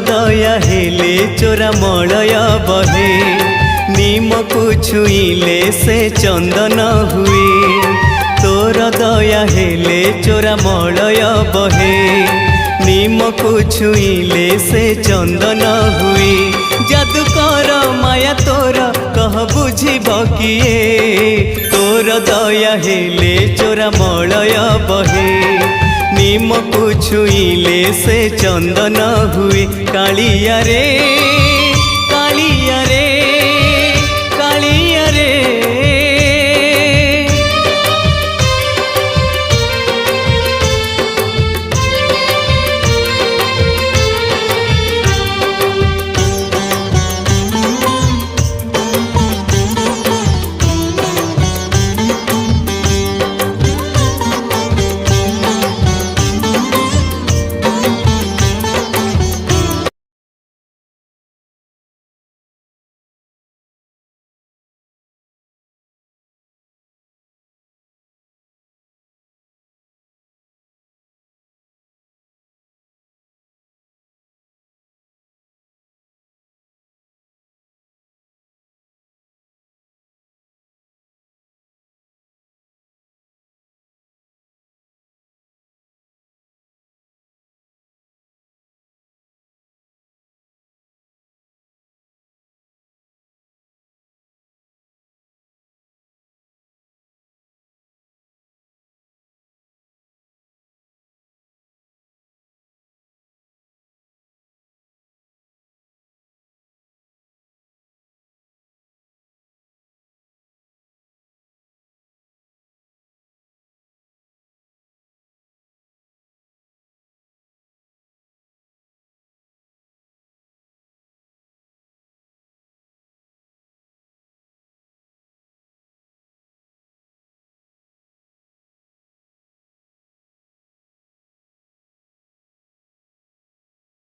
दया हेले चोरा मलय बहे नीम को छुईले से चंदन हुए। तोर दया हेले चोरा मलय बहे नीम को छुईले से चंदन हुए। जादू कर माया तोर कह बुझिब किए। तोर दया हेले चोरा मलय बहे नीम को छुईले से चंदन हुए। कालिया रे